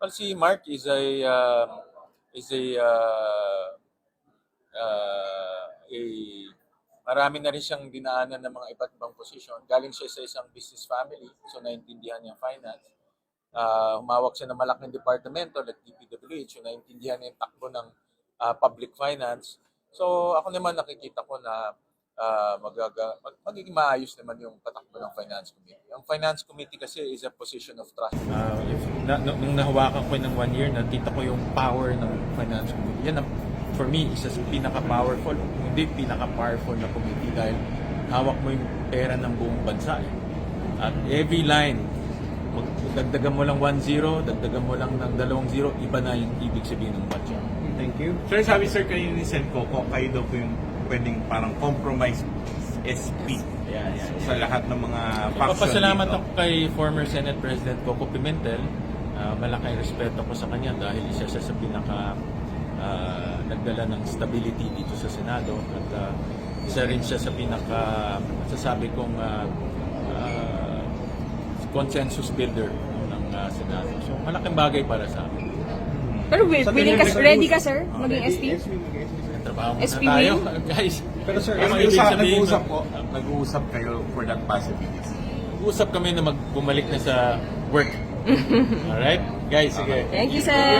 Well, si Mark is a marami na rin siyang dinaanan ng mga iba't ibang posisyon. Galing siya sa isang business family, so naintindihan niya ang finance. Humawak siya ng malaking departamento like DPWH, so naintindihan niya yung takbo ng public finance. So ako naman nakikita ko na magiging maayos naman yung patakbo ng Finance Committee. Ang Finance Committee kasi is a position of trust. Nung nahawakan ko ng 1 year, nakita ko yung power ng Finance Committee. Yan, for me, isa sa pinaka-powerful, hindi pinaka-powerful na committee dahil hawak mo yung pera ng buong bansa. At every line, dagdagan mo lang 1-0, dagdagan mo lang ng 2-0, iba na yung ibig sabihin ng budget. Thank you. Sir, sabi sir kayo ni Sen Coco, kayo daw po yung pwedeng parang compromise SP sa lahat ng mga faction Papasalamat dito. ako kay former Senate President Coco Pimentel. Malaking respeto ko sa kanya dahil isa siya sa pinaka nagdala ng stability dito sa Senado at isa rin siya sa pinaka masasabi kong consensus builder ng Senado. So malaking bagay para sa akin. Pero willing ka, ready ka, sir? Maging SP? Trabaho muna SP tayo, win? guys. Pero sir, Ano ibig sabihin nag-uusap kayo for that possibility. Nag-uusap kami na bumalik na sa work. Alright? Guys, sige. Thank you, sir.